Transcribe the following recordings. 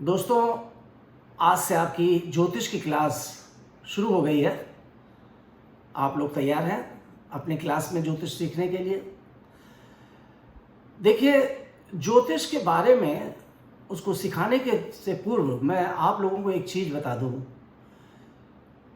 दोस्तों, आज से आपकी ज्योतिष की क्लास शुरू हो गई है। आप लोग तैयार हैं अपनी क्लास में ज्योतिष सीखने के लिए? देखिए, ज्योतिष के बारे में उसको सिखाने के से पूर्व मैं आप लोगों को एक चीज़ बता दूं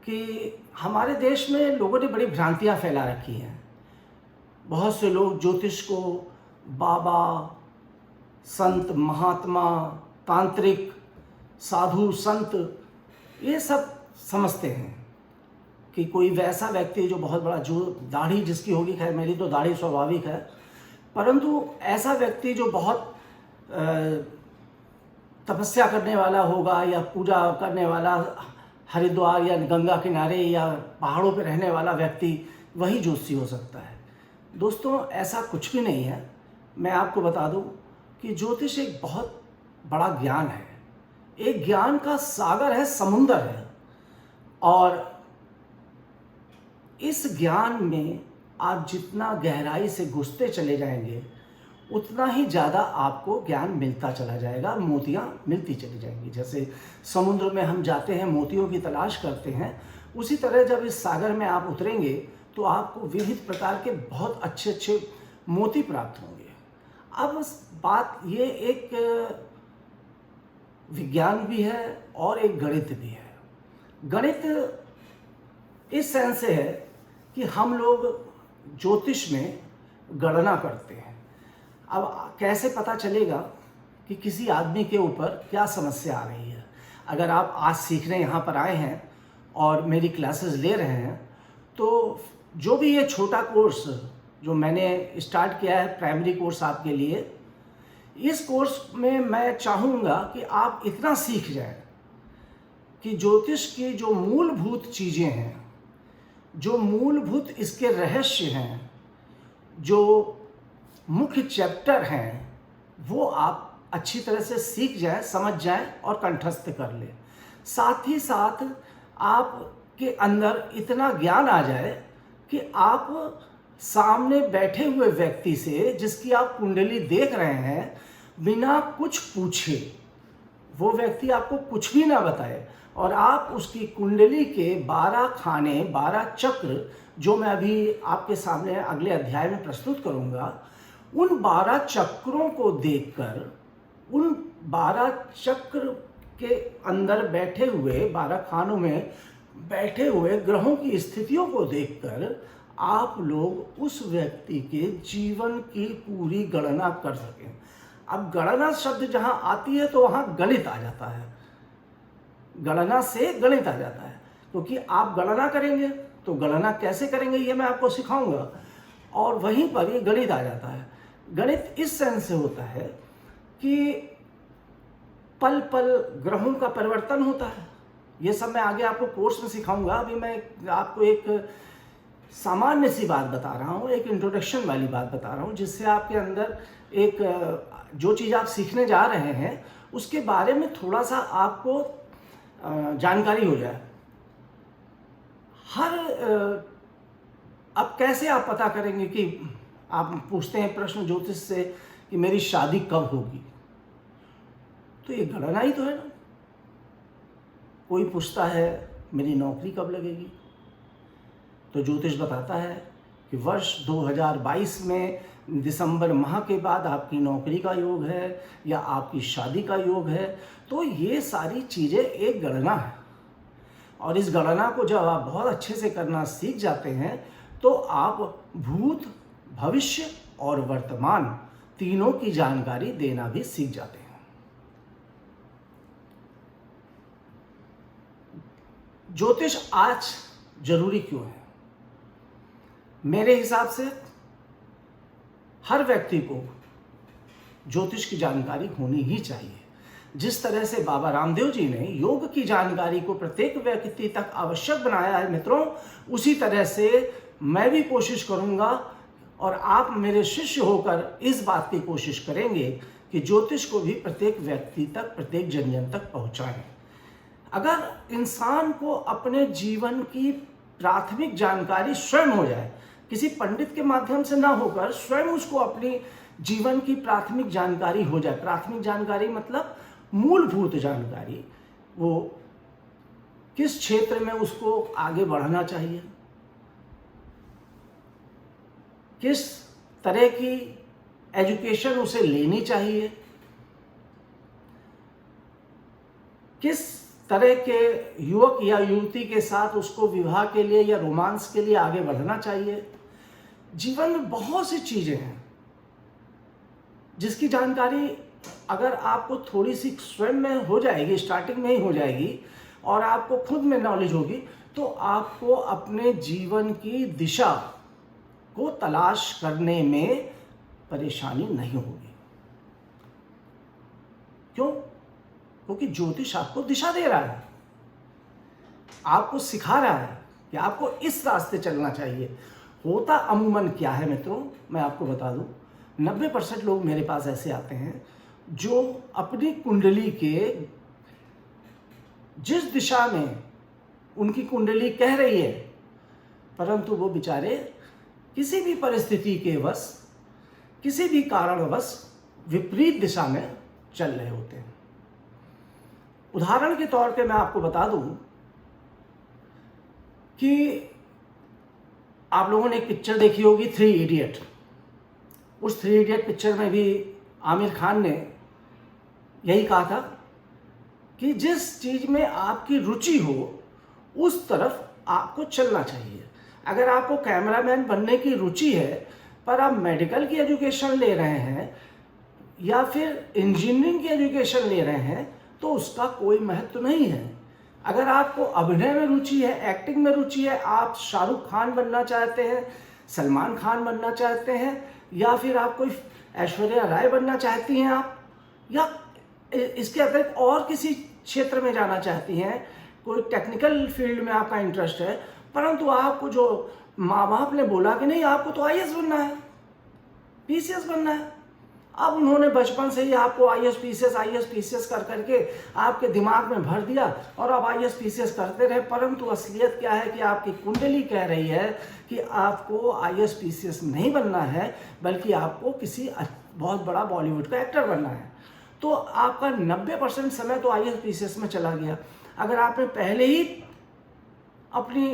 कि हमारे देश में लोगों ने बड़ी भ्रांतियां फैला रखी हैं। बहुत से लोग ज्योतिष को बाबा, संत, महात्मा, तांत्रिक, साधु, संत ये सब समझते हैं कि कोई वैसा व्यक्ति जो बहुत बड़ा, जो दाढ़ी जिसकी होगी, खैर मेरी तो दाढ़ी स्वाभाविक है, परंतु ऐसा व्यक्ति जो बहुत तपस्या करने वाला होगा या पूजा करने वाला, हरिद्वार या गंगा किनारे या पहाड़ों पर रहने वाला व्यक्ति, वही ज्योतिषी हो सकता है। दोस्तों, ऐसा कुछ भी नहीं है। मैं आपको बता दूं कि ज्योतिष एक बहुत बड़ा ज्ञान है, एक ज्ञान का सागर है, समुंदर है। और इस ज्ञान में आप जितना गहराई से घुसते चले जाएंगे उतना ही ज़्यादा आपको ज्ञान मिलता चला जाएगा, मोतियाँ मिलती चली जाएंगी। जैसे समुद्र में हम जाते हैं, मोतियों की तलाश करते हैं, उसी तरह जब इस सागर में आप उतरेंगे तो आपको विविध प्रकार के बहुत अच्छे अच्छे मोती प्राप्त होंगे। अब बात ये एक विज्ञान भी है और एक गणित भी है। गणित इस सेंस से है कि हम लोग ज्योतिष में गणना करते हैं। अब कैसे पता चलेगा कि किसी आदमी के ऊपर क्या समस्या आ रही है? अगर आप आज सीखने यहाँ पर आए हैं और मेरी क्लासेस ले रहे हैं, तो जो भी ये छोटा कोर्स जो मैंने स्टार्ट किया है, प्राइमरी कोर्स आपके लिए, इस कोर्स में मैं चाहूँगा कि आप इतना सीख जाएं कि ज्योतिष की जो मूलभूत चीज़ें हैं, जो मूलभूत इसके रहस्य हैं, जो मुख्य चैप्टर हैं, वो आप अच्छी तरह से सीख जाएं, समझ जाएं और कंठस्थ कर लें। साथ ही साथ आपके अंदर इतना ज्ञान आ जाए कि आप सामने बैठे हुए व्यक्ति से, जिसकी आप कुंडली देख रहे हैं, बिना कुछ पूछे, वो व्यक्ति आपको कुछ भी ना बताए और आप उसकी कुंडली के 12 खाने, 12 चक्र, जो मैं अभी आपके सामने अगले अध्याय में प्रस्तुत करूंगा, उन 12 चक्रों को देखकर, उन 12 चक्र के अंदर बैठे हुए, 12 खानों में बैठे हुए ग्रहों की स्थितियों को देखकर आप लोग उस व्यक्ति के जीवन की पूरी गणना कर सकें। अब गणना शब्द जहां आती है तो वहां गणित आ जाता है। गणना से गणित आ जाता है, क्योंकि आप गणना करेंगे तो गणना कैसे करेंगे ये मैं आपको सिखाऊंगा, और वहीं पर ये गणित आ जाता है। गणित इस सेंस से होता है कि पल पल ग्रहों का परिवर्तन होता है। ये सब मैं आगे आपको कोर्स में सिखाऊंगा। अभी मैं आपको एक सामान्य सी बात बता रहा हूँ, एक इंट्रोडक्शन वाली बात बता रहा हूँ, जिससे आपके अंदर एक जो चीज़ आप सीखने जा रहे हैं उसके बारे में थोड़ा सा आपको जानकारी हो जाए। अब कैसे आप पता करेंगे कि आप पूछते हैं प्रश्न ज्योतिष से कि मेरी शादी कब होगी, तो ये गणना ही तो है ना। कोई पूछता है मेरी नौकरी कब लगेगी, तो ज्योतिष बताता है कि वर्ष 2022 में दिसंबर माह के बाद आपकी नौकरी का योग है या आपकी शादी का योग है। तो ये सारी चीज़ें एक गणना है, और इस गणना को जब आप बहुत अच्छे से करना सीख जाते हैं तो आप भूत, भविष्य और वर्तमान तीनों की जानकारी देना भी सीख जाते हैं। ज्योतिष आज जरूरी क्यों है? मेरे हिसाब से हर व्यक्ति को ज्योतिष की जानकारी होनी ही चाहिए। जिस तरह से बाबा रामदेव जी ने योग की जानकारी को प्रत्येक व्यक्ति तक आवश्यक बनाया है मित्रों, उसी तरह से मैं भी कोशिश करूंगा और आप मेरे शिष्य होकर इस बात की कोशिश करेंगे कि ज्योतिष को भी प्रत्येक व्यक्ति तक, प्रत्येक जन तक पहुंचाएं। अगर इंसान को अपने जीवन की प्राथमिक जानकारी स्वयं हो जाए, किसी पंडित के माध्यम से ना होकर स्वयं उसको अपनी जीवन की प्राथमिक जानकारी हो जाए। प्राथमिक जानकारी मतलब मूलभूत जानकारी, वो किस क्षेत्र में उसको आगे बढ़ना चाहिए, किस तरह की एजुकेशन उसे लेनी चाहिए, किस तरह के युवक या युवती के साथ उसको विवाह के लिए या रोमांस के लिए आगे बढ़ना चाहिए। जीवन में बहुत सी चीज़ें हैं जिसकी जानकारी अगर आपको थोड़ी सी स्वयं में हो जाएगी, स्टार्टिंग में ही हो जाएगी और आपको खुद में नॉलेज होगी, तो आपको अपने जीवन की दिशा को तलाश करने में परेशानी नहीं होगी। क्यों? क्योंकि ज्योतिष आपको दिशा दे रहा है, आपको सिखा रहा है कि आपको इस रास्ते चलना चाहिए। होता अमूमन क्या है मित्रों, मैं आपको बता दूं, 90% लोग मेरे पास ऐसे आते हैं जो अपनी कुंडली के जिस दिशा में उनकी कुंडली कह रही है, परंतु वो बेचारे किसी भी परिस्थिति के वश, किसी भी कारणवश विपरीत दिशा में चल रहे होते हैं। उदाहरण के तौर पे मैं आपको बता दूं कि आप लोगों ने एक पिक्चर देखी होगी, 3 इडियट। उस 3 इडियट पिक्चर में भी आमिर खान ने यही कहा था कि जिस चीज़ में आपकी रुचि हो उस तरफ आपको चलना चाहिए। अगर आपको कैमरामैन बनने की रुचि है पर आप मेडिकल की एजुकेशन ले रहे हैं या फिर इंजीनियरिंग की एजुकेशन ले रहे हैं तो उसका कोई महत्व नहीं है। अगर आपको अभिनय में रुचि है, एक्टिंग में रुचि है, आप शाहरुख खान बनना चाहते हैं, सलमान खान बनना चाहते हैं, या फिर आप कोई ऐश्वर्या राय बनना चाहती हैं आप, या इसके अतिरिक्त और किसी क्षेत्र में जाना चाहती हैं, कोई टेक्निकल फील्ड में आपका इंटरेस्ट है, परंतु आपको जो माँ बाप ने बोला कि नहीं आपको तो आईएएस बनना है, पीसीएस बनना है, अब उन्होंने बचपन से ही आपको आईएएस पीसीएस कर करके आपके दिमाग में भर दिया और अब आईएएस पीसीएस करते रहे, परंतु असलियत क्या है कि आपकी कुंडली कह रही है कि आपको आईएएस पीसीएस नहीं बनना है, बल्कि आपको किसी बहुत बड़ा बॉलीवुड का एक्टर बनना है। तो आपका 90% समय तो आईएएस पीसीएस में चला गया। अगर आपने पहले ही अपनी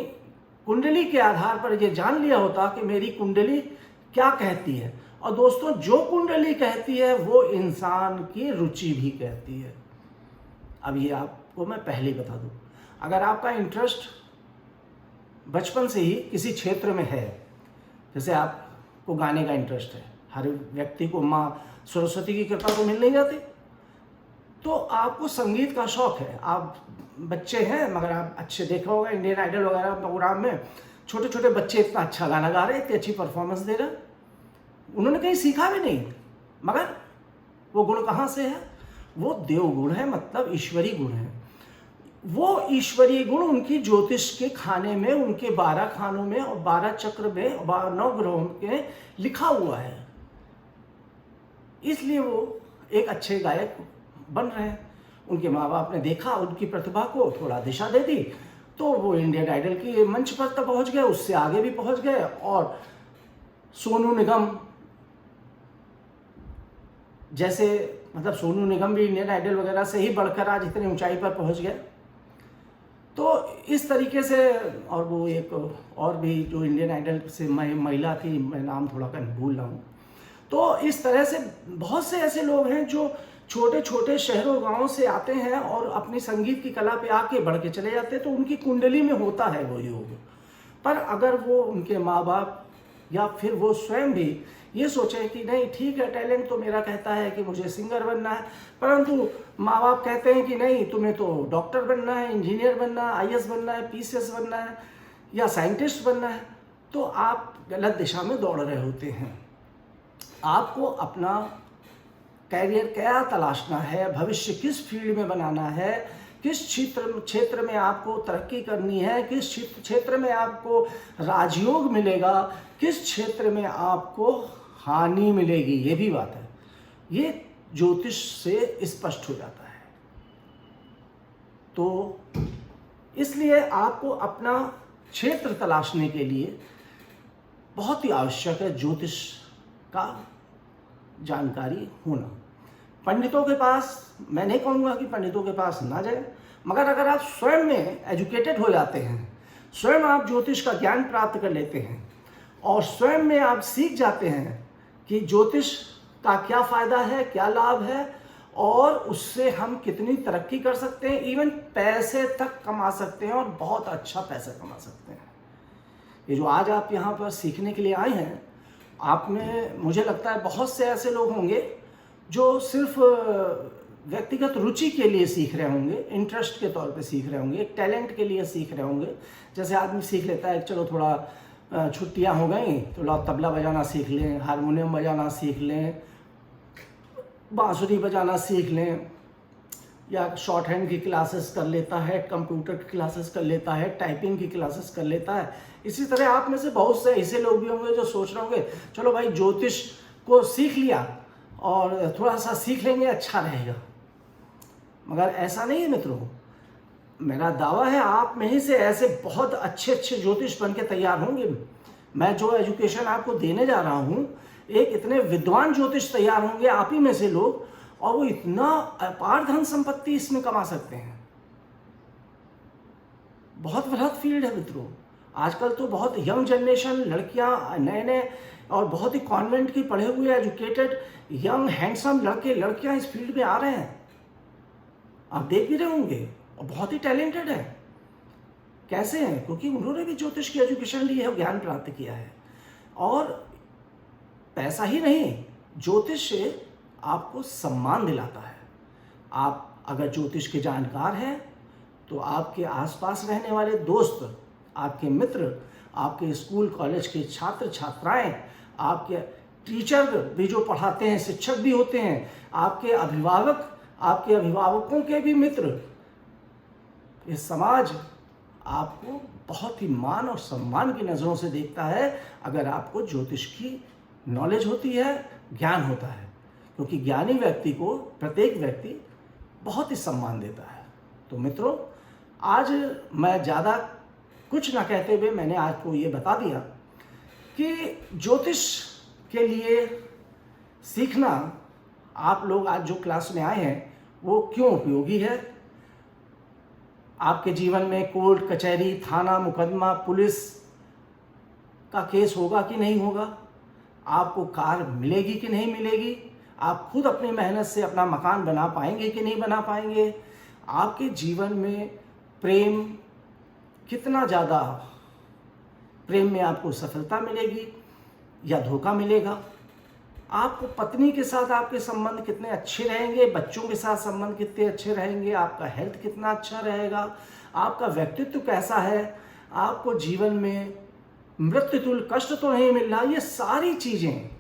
कुंडली के आधार पर ये जान लिया होता कि मेरी कुंडली क्या कहती है, और दोस्तों जो कुंडली कहती है वो इंसान की रुचि भी कहती है। अब ये आपको मैं पहले ही बता दूं, अगर आपका इंटरेस्ट बचपन से ही किसी क्षेत्र में है, जैसे आपको गाने का इंटरेस्ट है, हर व्यक्ति को माँ सरस्वती की कृपा तो मिल नहीं जाती, तो आपको संगीत का शौक है, आप बच्चे हैं, मगर आप अच्छे देख रहे होगा इंडियन आइडल वगैरह प्रोग्राम में छोटे छोटे बच्चे इतना अच्छा गाना गा रहे, इतनी अच्छी परफॉर्मेंस दे रहे, उन्होंने कहीं सीखा भी नहीं, मगर वो गुण कहाँ से है? वो देव गुण है, मतलब ईश्वरी गुण है। वो ईश्वरीय गुण उनकी ज्योतिष के खाने में, उनके 12 खानों में और 12 चक्र में 9 ग्रहों में लिखा हुआ है, इसलिए वो एक अच्छे गायक बन रहे हैं। उनके माँ बाप ने देखा उनकी प्रतिभा को, थोड़ा दिशा दे दी, तो वो इंडियन आइडल की मंच पर तक पहुँच गए, उससे आगे भी पहुँच गए, और सोनू निगम जैसे, मतलब सोनू निगम भी इंडियन आइडल वगैरह से ही बढ़कर आज इतनी ऊंचाई पर पहुंच गए। तो इस तरीके से, और वो एक और भी जो इंडियन आइडल से महिला थी, मैं नाम थोड़ा भूल रहा हूँ। तो इस तरह से बहुत से ऐसे लोग हैं जो छोटे छोटे शहरों गांवों से आते हैं और अपनी संगीत की कला पे आके बढ़ के चले जाते हैं, तो उनकी कुंडली में होता है वो योग। पर अगर वो उनके माँ बाप या फिर वो स्वयं भी ये सोचे कि नहीं ठीक है, टैलेंट तो मेरा कहता है कि मुझे सिंगर बनना है, परंतु माँ बाप कहते हैं कि नहीं तुम्हें तो डॉक्टर बनना है, इंजीनियर बनना है, आईएएस बनना है, पीसीएस बनना है या साइंटिस्ट बनना है, तो आप गलत दिशा में दौड़ रहे होते हैं। आपको अपना कैरियर क्या तलाशना है, भविष्य किस फील्ड में बनाना है, किस क्षेत्र में आपको तरक्की करनी है, किस क्षेत्र में आपको राजयोग मिलेगा, किस क्षेत्र में आपको हानि मिलेगी, ये भी बात है। ये ज्योतिष से स्पष्ट हो जाता है। तो इसलिए आपको अपना क्षेत्र तलाशने के लिए बहुत ही आवश्यक है ज्योतिष का जानकारी होना। पंडितों के पास, मैं नहीं कहूँगा कि पंडितों के पास ना जाए, मगर अगर आप स्वयं में एजुकेटेड हो जाते हैं, स्वयं आप ज्योतिष का ज्ञान प्राप्त कर लेते हैं और स्वयं में आप सीख जाते हैं कि ज्योतिष का क्या फ़ायदा है, क्या लाभ है और उससे हम कितनी तरक्की कर सकते हैं, इवन पैसे तक कमा सकते हैं और बहुत अच्छा पैसा कमा सकते हैं। ये जो आज आप यहाँ पर सीखने के लिए आए हैं, आप में मुझे लगता है बहुत से ऐसे लोग होंगे जो सिर्फ व्यक्तिगत रुचि के लिए सीख रहे होंगे, इंटरेस्ट के तौर पे सीख रहे होंगे, एक टैलेंट के लिए सीख रहे होंगे। जैसे आदमी सीख लेता है चलो थोड़ा छुट्टियां हो गई तो लो तबला बजाना सीख लें, हारमोनियम बजाना सीख लें, बांसुरी बजाना सीख लें, या शॉर्ट हैंड की क्लासेस कर लेता है, कंप्यूटर की क्लासेस कर लेता है, टाइपिंग की क्लासेस कर लेता है। इसी तरह आप में से बहुत से ऐसे लोग भी होंगे जो सोच रहे होंगे चलो भाई ज्योतिष को सीख लिया और थोड़ा सा सीख लेंगे अच्छा रहेगा, मगर ऐसा नहीं है मित्रों। मेरा दावा है आप में ही से ऐसे बहुत अच्छे अच्छे ज्योतिष बन के तैयार होंगे। मैं जो एजुकेशन आपको देने जा रहा हूँ, एक इतने विद्वान ज्योतिष तैयार होंगे आप ही में से लोग, और वो इतना अपार धन संपत्ति इसमें कमा सकते हैं। बहुत वृहद फील्ड है मित्रों। आजकल तो बहुत यंग जनरेशन लड़कियां, नए नए और बहुत ही कॉन्वेंट की पढ़े हुए एजुकेटेड यंग हैंडसम लड़के लड़कियां इस फील्ड में आ रहे हैं, आप देख भी रहे होंगे, और बहुत ही टैलेंटेड है। कैसे हैं? क्योंकि उन्होंने भी ज्योतिष की एजुकेशन ली है, ज्ञान प्राप्त किया है। और पैसा ही नहीं, ज्योतिष से आपको सम्मान दिलाता है। आप अगर ज्योतिष के जानकार हैं तो आपके आसपास रहने वाले दोस्त, आपके मित्र, आपके स्कूल कॉलेज के छात्र छात्राएं, आपके टीचर भी जो पढ़ाते हैं, शिक्षक भी होते हैं, आपके अभिभावक, आपके अभिभावकों के भी मित्र, ये समाज आपको बहुत ही मान और सम्मान की नज़रों से देखता है अगर आपको ज्योतिष की नॉलेज होती है, ज्ञान होता है। क्योंकि ज्ञानी व्यक्ति को प्रत्येक व्यक्ति बहुत ही सम्मान देता है। तो मित्रों, आज मैं ज़्यादा कुछ ना कहते हुए मैंने आपको ये बता दिया कि ज्योतिष के लिए सीखना, आप लोग आज जो क्लास में आए हैं वो क्यों उपयोगी है। आपके जीवन में कोर्ट कचहरी, थाना, मुकदमा, पुलिस का केस होगा कि नहीं होगा, आपको कार मिलेगी कि नहीं मिलेगी, आप खुद अपनी मेहनत से अपना मकान बना पाएंगे कि नहीं बना पाएंगे, आपके जीवन में प्रेम, कितना ज़्यादा प्रेम में आपको सफलता मिलेगी या धोखा मिलेगा, आपको पत्नी के साथ आपके संबंध कितने अच्छे रहेंगे, बच्चों के साथ संबंध कितने अच्छे रहेंगे, आपका हेल्थ कितना अच्छा रहेगा, आपका व्यक्तित्व कैसा है, आपको जीवन में मृत्यु तुल्य कष्ट तो नहीं मिल रहा। ये सारी चीज़ें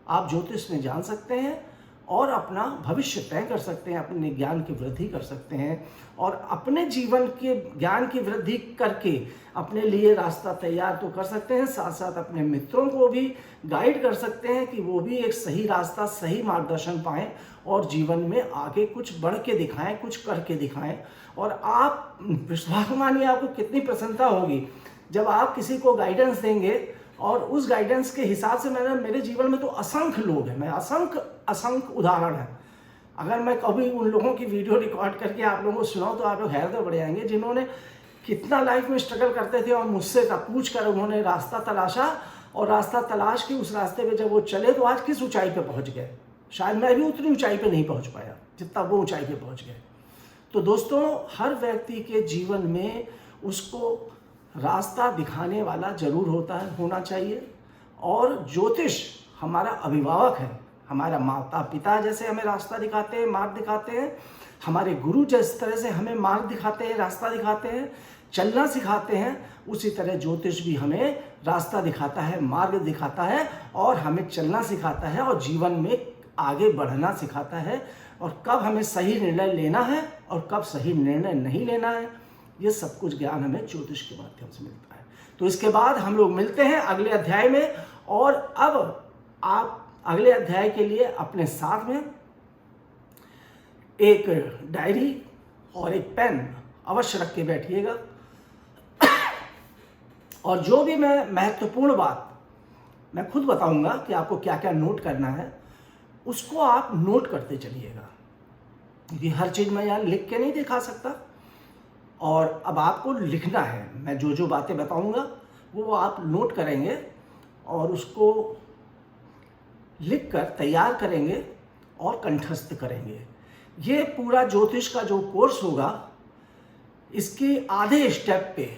आप ज्योतिष में जान सकते हैं और अपना भविष्य तय कर सकते हैं, अपने ज्ञान की वृद्धि कर सकते हैं और अपने जीवन के ज्ञान की वृद्धि करके अपने लिए रास्ता तैयार तो कर सकते हैं, साथ साथ अपने मित्रों को भी गाइड कर सकते हैं कि वो भी एक सही रास्ता, सही मार्गदर्शन पाएं और जीवन में आगे कुछ बढ़ के दिखाएं, कुछ करके दिखाएं। और आप विश्वास मानिए, आपको कितनी प्रसन्नता होगी जब आप किसी को गाइडेंस देंगे और उस गाइडेंस के हिसाब से मेरे जीवन में तो असंख्य लोग हैं, मैं असंख्य उदाहरण है। अगर मैं कभी उन लोगों की वीडियो रिकॉर्ड करके आप लोगों को सुनाऊं तो आप लोग हैरत पड़ जाएंगे, जिन्होंने कितना लाइफ में स्ट्रगल करते थे और मुझसे पूछ कर उन्होंने रास्ता तलाशा और रास्ता तलाश के उस रास्ते पे जब वो चले तो आज किस ऊंचाई पे पहुंच गए। शायद मैं भी उतनी ऊंचाई पे नहीं पहुंच पाया जितना वो ऊंचाई पे पहुंच गए। तो दोस्तों, हर व्यक्ति के जीवन में उसको रास्ता दिखाने वाला जरूर होना चाहिए। और ज्योतिष हमारा अभिभावक है, हमारा माता पिता जैसे हमें रास्ता दिखाते हैं, मार्ग दिखाते हैं, हमारे गुरु जिस तरह से हमें मार्ग दिखाते हैं, रास्ता दिखाते हैं, चलना सिखाते हैं, उसी तरह ज्योतिष भी हमें रास्ता दिखाता है, मार्ग दिखाता है और हमें चलना सिखाता है और जीवन में आगे बढ़ना सिखाता है और कब हमें सही निर्णय लेना है और कब सही निर्णय नहीं लेना है। ये सब कुछ ज्ञान हमें ज्योतिष के माध्यम से मिलता है। तो इसके बाद हम लोग मिलते हैं अगले अध्याय में। और अब आप अगले अध्याय के लिए अपने साथ में एक डायरी और एक पेन अवश्य रख के बैठिएगा और जो भी मैं महत्वपूर्ण बात मैं खुद बताऊंगा कि आपको क्या क्या नोट करना है, उसको आप नोट करते चलिएगा, क्योंकि हर चीज़ मैं यहाँ लिख के नहीं दिखा सकता। और अब आपको लिखना है, मैं जो जो बातें बताऊँगा वो आप नोट करेंगे और उसको लिख कर तैयार करेंगे और कंठस्थ करेंगे। ये पूरा ज्योतिष का जो कोर्स होगा, इसके आधे स्टेप पे,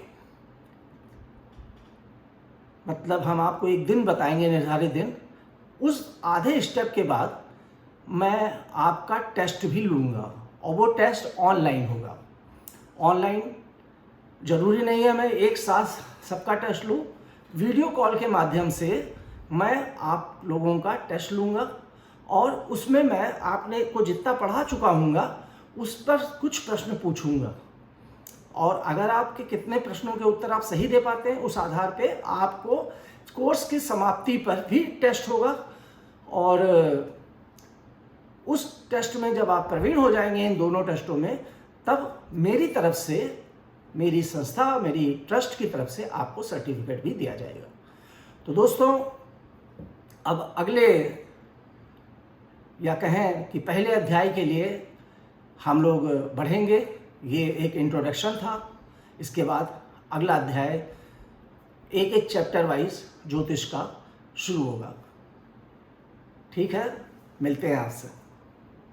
मतलब हम आपको एक दिन बताएंगे, निर्धारित दिन, उस आधे स्टेप के बाद मैं आपका टेस्ट भी लूँगा और वो टेस्ट ऑनलाइन होगा। ऑनलाइन ज़रूरी नहीं है मैं एक साथ सबका टेस्ट लूँ, वीडियो कॉल के माध्यम से मैं आप लोगों का टेस्ट लूँगा और उसमें मैं आपने को जितना पढ़ा चुका हूँगा उस पर कुछ प्रश्न पूछूँगा, और अगर आपके कितने प्रश्नों के उत्तर आप सही दे पाते हैं उस आधार पे आपको कोर्स की समाप्ति पर भी टेस्ट होगा। और उस टेस्ट में जब आप प्रवीण हो जाएंगे इन दोनों टेस्टों में, तब मेरी तरफ से, मेरी संस्था, मेरी ट्रस्ट की तरफ से आपको सर्टिफिकेट भी दिया जाएगा। तो दोस्तों, अब अगले, या कहें कि पहले अध्याय के लिए हम लोग बढ़ेंगे। ये एक इंट्रोडक्शन था, इसके बाद अगला अध्याय एक एक चैप्टर वाइज ज्योतिष का शुरू होगा। ठीक है, मिलते हैं आपसे।